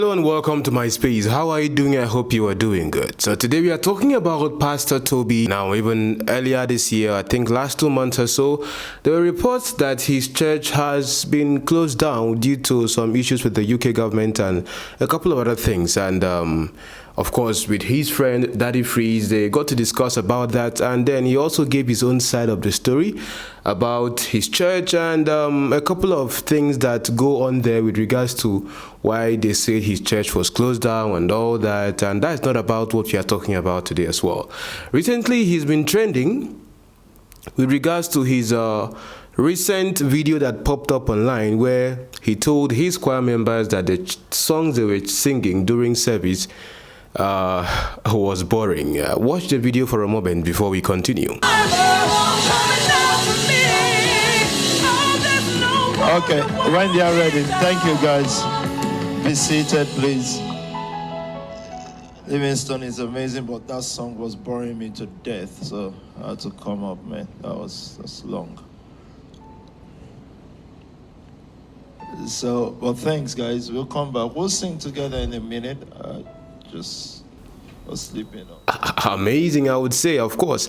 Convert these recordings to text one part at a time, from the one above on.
Hello and welcome to my space. How are you doing? I hope you are doing good. So today we are talking about Pastor Tobi. Now, even earlier this year, I think last 2 months or so, there were reports that his church has been closed down due to some issues with the UK government and a couple of other things. And of course, with his friend Daddy Freeze, they got to discuss about that, and then he also gave his own side of the story about his church and a couple of things that go on there with regards to why they said his church was closed down and all that. And that's not about what we are talking about today as well. Recently, he's been trending with regards to his recent video that popped up online where he told his choir members that the songs they were singing during service was boring. Watch the video for a moment before we continue. Okay, when they are ready, thank you guys. Be seated, please. Livingstone is amazing, but that song was boring me to death, so I had to come up, man. That's long. So, well, thanks, guys. We'll come back. We'll sing together in a minute. Just was sleeping. Amazing, I would say, of course.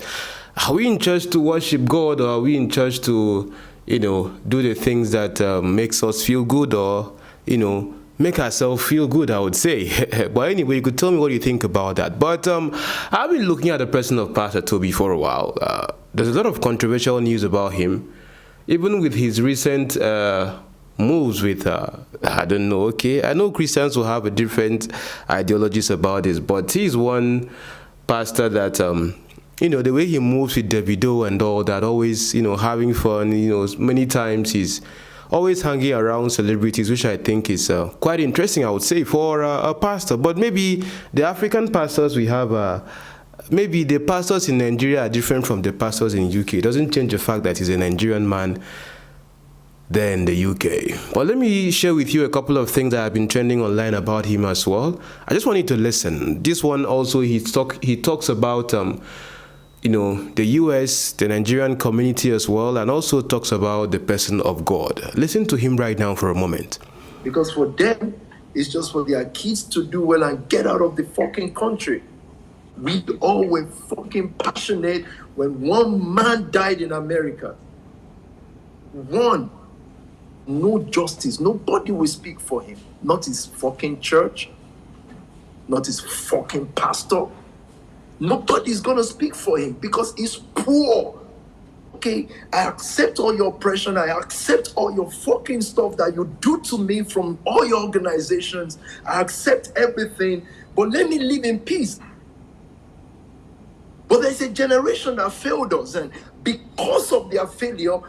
Are we in church to worship God, or are we in church to, do the things that makes us feel good, or, make ourselves feel good, I would say. But anyway, you could tell me what you think about that. But I've been looking at the person of Pastor Tobi for a while. There's a lot of controversial news about him, even with his recent moves with, I don't know, okay. I know Christians will have a different ideologies about this, but he's one pastor that, the way he moves with Davido and all that, always, having fun, many times he's always hanging around celebrities, which I think is quite interesting, I would say, for a pastor. But maybe the African pastors we have, maybe the pastors in Nigeria are different from the pastors in UK. It doesn't change the fact that he's a Nigerian man there in the UK. But let me share with you a couple of things that have been trending online about him as well. I just want you to listen. This one also, he talks about the US, the Nigerian community as well, and also talks about the person of God. Listen to him right now for a moment. Because for them, it's just for their kids to do well and get out of the fucking country. We all were fucking passionate when one man died in America. One. No justice. Nobody will speak for him. Not his fucking church. Not his fucking pastor. Nobody's gonna speak for him because he's poor. Okay, I accept all your oppression. I accept all your fucking stuff that you do to me from all your organizations. I accept everything, but let me live in peace. But there's a generation that failed us, and because of their failure,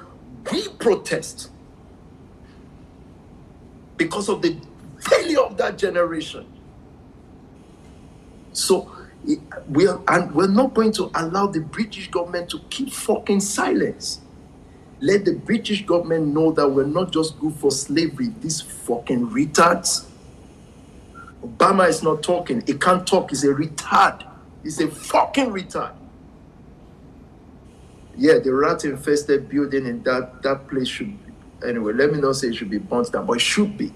we protest. Because of the failure of that generation. So we're not going to allow the British government to keep fucking silence. Let the British government know that we're not just good for slavery. These fucking retards. Obama is not talking. He can't talk. He's a retard. He's a fucking retard. Yeah, the rat-infested building in that place should be. Anyway, let me not say it should be burnt down, but it should be.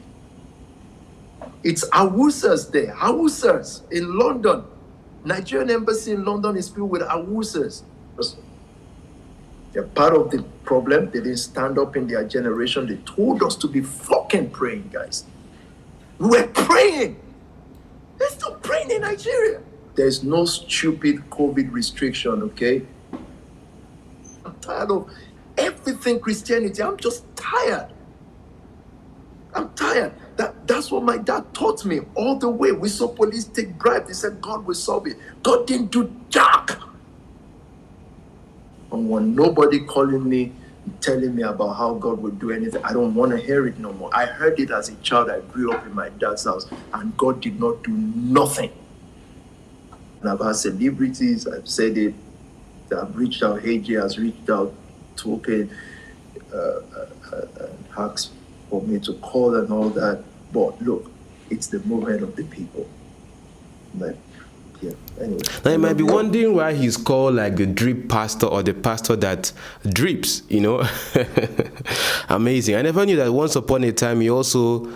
It's Awusas there. Awusas in London. Nigerian embassy in London is filled with Awusas. They're part of the problem. They didn't stand up in their generation. They told us to be fucking praying, guys. We were praying. They're still praying in Nigeria. There's no stupid COVID restriction, okay? I'm tired of everything Christianity. I'm just tired. I'm tired. That's what my dad taught me all the way. We saw police take bribes. They said God will solve it. God didn't do jack. And when nobody calling me, telling me about how God would do anything, I don't want to hear it no more. I heard it as a child. I grew up in my dad's house, and God did not do nothing. And I've had celebrities. I've said it. I've reached out. 𝐲𝐽 has reached out, talking, asked for me to call and all that. But look, it's the movement of the people. But yeah, anyway. Now you might be wondering why he's called like the drip pastor, or the pastor that drips, Amazing. I never knew that once upon a time he also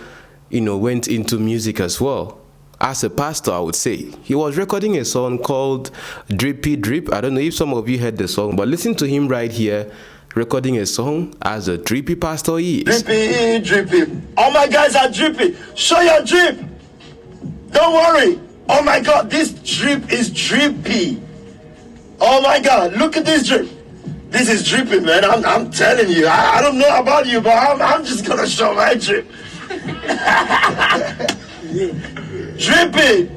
went into music as well. As a pastor, I would say. He was recording a song called Drippy Drip. I don't know if some of you heard the song, but listen to him right here, recording a song as a drippy pastor he is. Drippy, drippy. All my guys are drippy. Show your drip. Don't worry. Oh my God, this drip is drippy. Oh my God, look at this drip. This is drippy, man. I'm telling you. I don't know about you, but I'm just gonna show my drip. Drippy.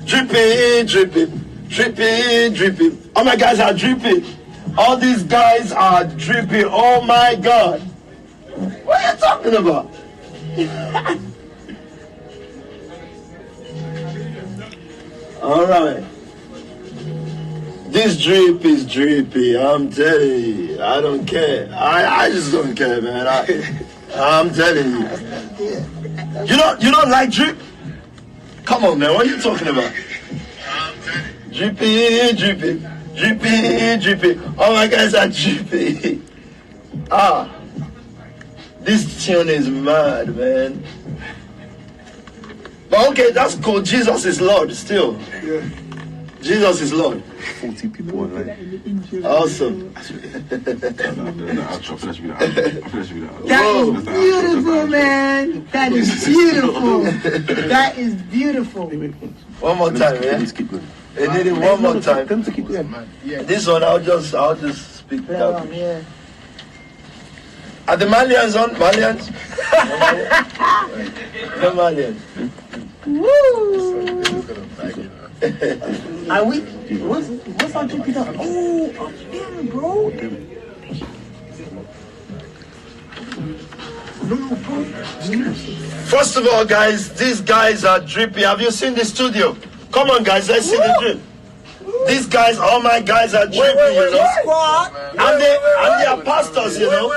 Drippy, drippy, drippy, drippy. All my guys are drippy. All these guys are drippy. Oh my God. What are you talking about? All right. This drip is drippy. I'm telling you. I don't care. I just don't care, man. I'm telling you. You don't like drip? Come on, man. What are you talking about? Drippy, drippy, drippy, drippy. All my guys are drippy. This tune is mad, man. But okay, that's cool. Jesus is Lord still. Yeah. Jesus is Lord. 40 people online. Awesome. That is beautiful, man. That is beautiful. That is beautiful. One more time, yeah? Let's keep going. I need it one more time. Come to keep going. This one, I'll just speak that. Yeah. Are the Malians on? Malians? The Malians. Woo! Are we? What's our drippy dog? Oh, up there, bro. No, bro. First of all, guys, these guys are drippy. Have you seen the studio? Come on, guys, let's see the drip. These guys, all my guys are drippy, you know. And they are pastors, you know.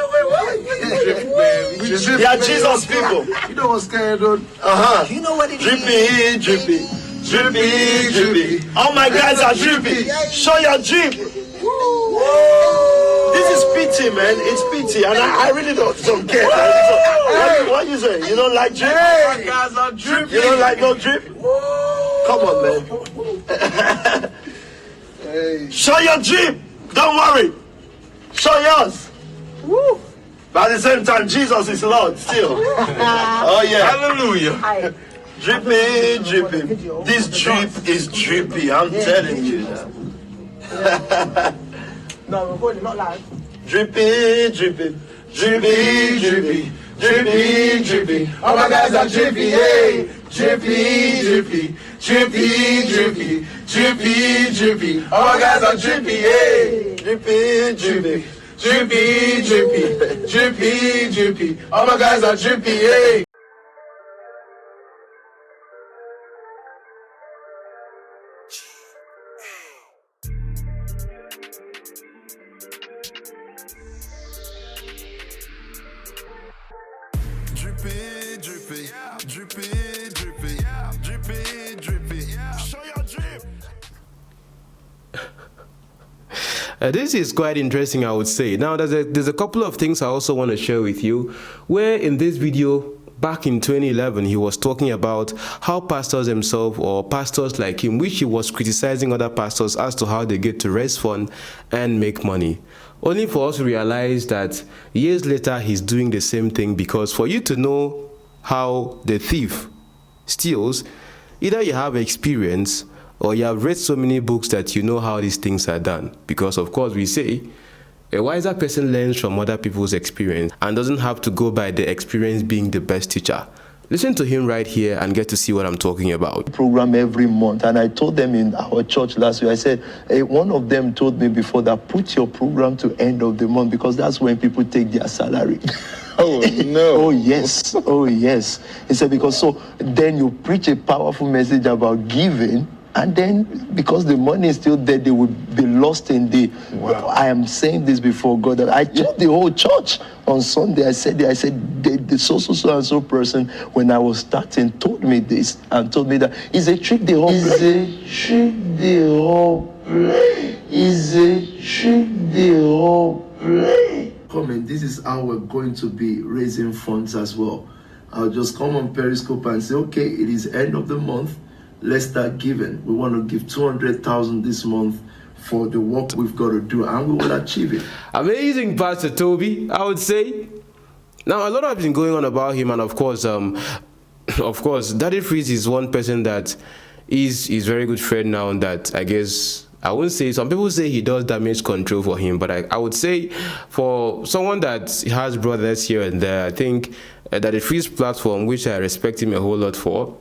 They are Jesus people. You know what's going on? You know what it Drippy, is? drippy, drippy, drippy. All my guys are drippy. Show your drip. This is pity, man. It's pity, and I really don't care. What you say? You don't like drip? My guys are drippy. You don't like no drip? Come on, man. Show your drip. Don't worry. Show yours. Woo! But at the same time, Jesus is Lord still. Oh yeah. Hallelujah. Drippy, drippy. This drip is drippy. I'm telling you. No, we're recording, not live. Drippy, drippy, drippy, drippy, drippy, drippy. All my guys are drippy, hey. Drippy, drippy, drippy, drippy, drippy, drippy. All my guys are drippy, hey. Drippy, drippy, Drippy, drippy, drippy, drippy. All my guys are drippy, hey. drippy, drippy, drippy, drippy, drippy, drippy. Show your drip. This is quite interesting, I would say. Now, there's a couple of things I also want to share with you, where in this video, back in 2011, he was talking about how pastors himself, or pastors like him, which he was criticizing other pastors as to how they get to raise funds and make money. Only for us to realize that years later, he's doing the same thing, because for you to know how the thief steals, either you have experience or you have read so many books that you know how these things are done. Because of course we say, a wiser person learns from other people's experience and doesn't have to go by the experience being the best teacher. Listen to him right here and get to see what I'm talking about. Program every month, and I told them in our church last week, I said, one of them told me before that put your program to end of the month, because that's when people take their salary. Oh no. Oh yes, oh yes. He said, because so then you preach a powerful message about giving, and then because the money is still there, they will be lost in the, I am saying this before God. I told the whole church on Sunday, I said the so and so person, when I was starting, told me this and told me that it's a trick they all play. It's a trick they all play. It's a trick they all Pray. Comment, this is how we're going to be raising funds as well. I'll just come on Periscope and say, okay, it is end of the month. Let's start giving. We want to give 200,000 this month for the work we've got to do, and we will achieve it. Amazing, Pastor Tobi, I would say. Now, a lot has been going on about him, and of course, Daddy Freeze is one person that is very good friend now. That I guess I wouldn't say, some people say he does damage control for him, but I would say for someone that has brothers here and there, I think Daddy Freeze platform, which I respect him a whole lot for,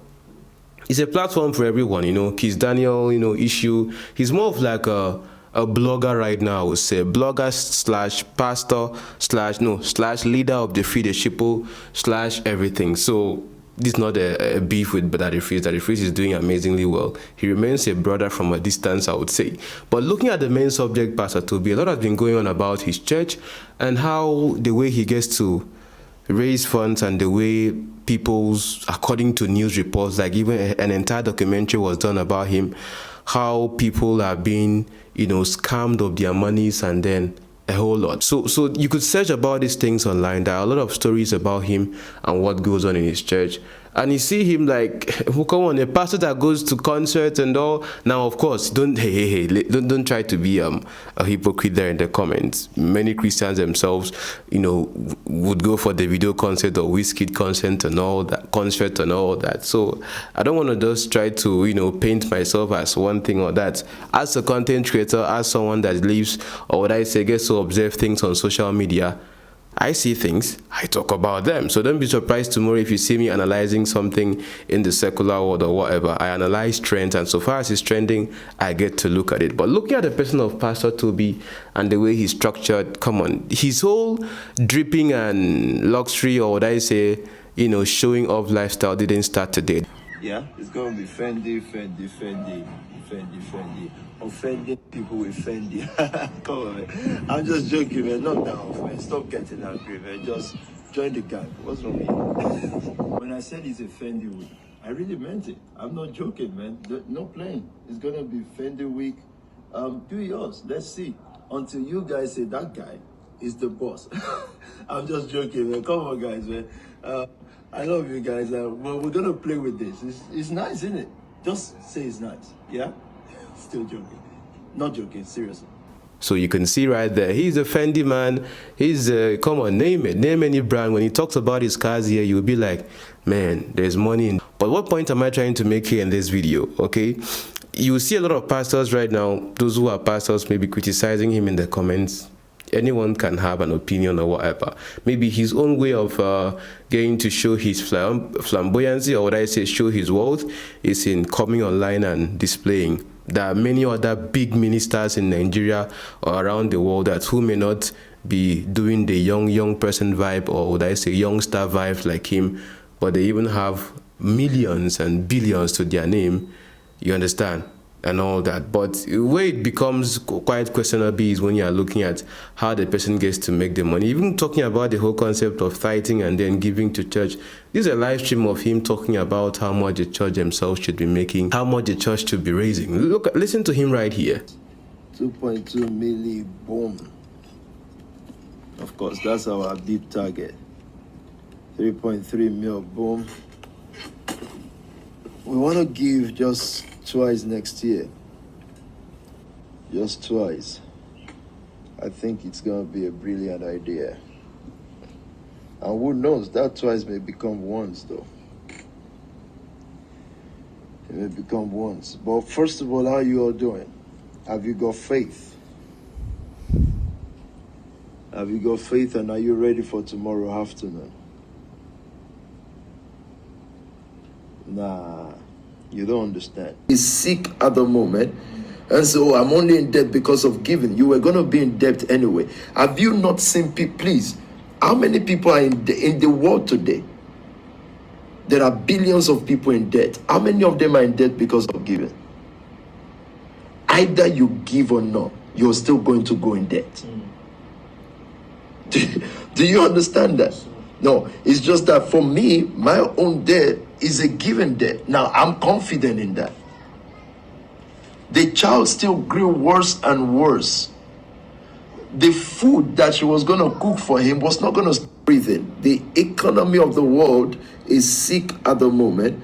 is a platform for everyone. You know, Kiss Daniel, you know, issue. He's more of like a blogger right now, I would say. Blogger slash pastor slash leader of the 𝙤𝙎 slash everything. So this is not a beef with Daddy Freeze. Daddy Freeze is doing amazingly well. He remains a brother from a distance, I would say. But looking at the main subject, Pastor Tobi, a lot has been going on about his church and how the way he gets to raise funds and the way people's, according to news reports, like even an entire documentary was done about him, how people are being, you know, scammed of their monies and then a whole lot. So you could search about these things online. There are a lot of stories about him and what goes on in his church. And you see him like, come on, a pastor that goes to concerts and all. Now, of course, don't try to be a hypocrite there in the comments. Many Christians themselves, you know, would go for the video concert or 𝐻𝐿𝐴 concert and all that. So I don't want to just try to, you know, paint myself as one thing or that. As a content creator, as someone that lives, or what I say, gets to observe things on social media, I see things, I talk about them. So don't be surprised tomorrow if you see me analyzing something in the secular world or whatever. I analyze trends, and so far as it's trending, I get to look at it. But looking at the person of Pastor Tobi and the way he's structured, come on, his whole dripping and luxury, or what I say, you know, showing off lifestyle didn't start today. Yeah, it's going to be Fendi. Offending people with Fendi. Come on, man. I'm just joking, man. Not that off, man. Stop getting angry, man. Just join the gang. What's wrong with you? When I said it's a Fendi week, I really meant it. I'm not joking, man. No playing. It's going to be Fendi week. Do yours. Let's see. Until you guys say that guy is the boss. I'm just joking, man. Come on, guys, man. I love you guys. Well, we're going to play with this. It's nice, isn't it? Just say it's nice. Yeah? Still joking. Not joking, seriously. So you can see right there, he's a Fendi man. He's come on, name it. Name any brand. When he talks about his cars here, you'll be like, man, there's money in. But what point am I trying to make here in this video? Okay, you see a lot of pastors right now. Those who are pastors may be criticizing him in the comments. Anyone can have an opinion or whatever. Maybe his own way of getting to show his flamboyancy, or what I say, show his wealth, is in coming online and displaying. There are many other big ministers in Nigeria or around the world that who may not be doing the young person vibe, or would I say youngster vibe like him, but they even have millions and billions to their name, you understand, and all that. But where it becomes quite questionable is when you are looking at how the person gets to make the money. Even talking about the whole concept of tithing and then giving to church. This is a live stream of him talking about how much the church themselves should be making, how much the church should be raising. Listen to him right here. 2.2 million, boom. Of course, that's our deep target. 3.3 mil, boom. We want to give just twice next year. Just twice. I think it's going to be a brilliant idea. And who knows, that twice may become once, though. It may become once. But first of all, how are you all doing? Have you got faith? Have you got faith, and are you ready for tomorrow afternoon? Nah, you don't understand. He's sick at the moment, and so I'm only in debt because of giving. You were going to be in debt anyway. Have you not seen people? Please, how many people are in the world today? There are billions of people in debt. How many of them are in debt because of giving? Either you give or not, you're still going to go in debt. Do you understand that? No, it's just that for me, my own debt is a given debt. Now, I'm confident in that. The child still grew worse and worse. the food that she was going to cook for him was not going to breathe in. The economy of the world is sick at the moment.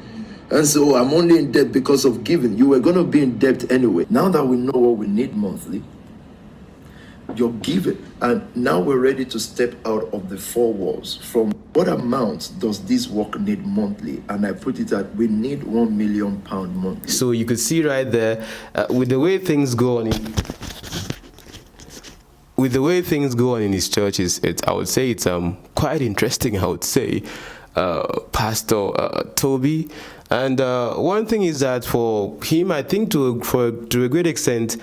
And so I'm only in debt because of giving. You were going to be in debt anyway. Now that we know what we need monthly, you're giving. And now we're ready to step out of the four walls. From what amount does this work need monthly? And I put it at, we need £1 million monthly. So you could see right there, with the way things go on in his churches, I would say it's quite interesting. I would say, Pastor Tobi, and one thing is that for him, I think to a great extent,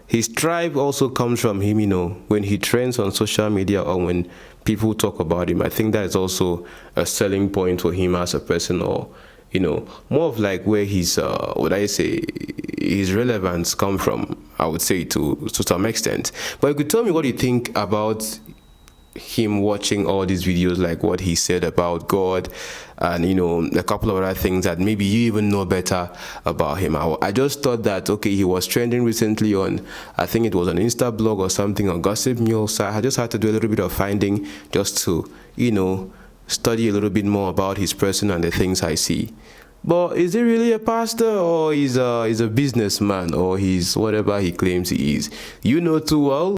his tribe also comes from him. You know, when he trends on social media or when people talk about him, I think that is also a selling point for him as a person, or you know, more of like where his his relevance come from, I would say, to some extent. But you could tell me what you think about him watching all these videos, like what he said about God, and you know, a couple of other things that maybe you even know better about him. I just thought that, okay, he was trending recently on, I think it was on Instablog or something, on gossipmill, so I just had to do a little bit of finding just to, you know, study a little bit more about his person and the things I see. But is he really a pastor, or he's a businessman, or he's whatever he claims he is? You know too well.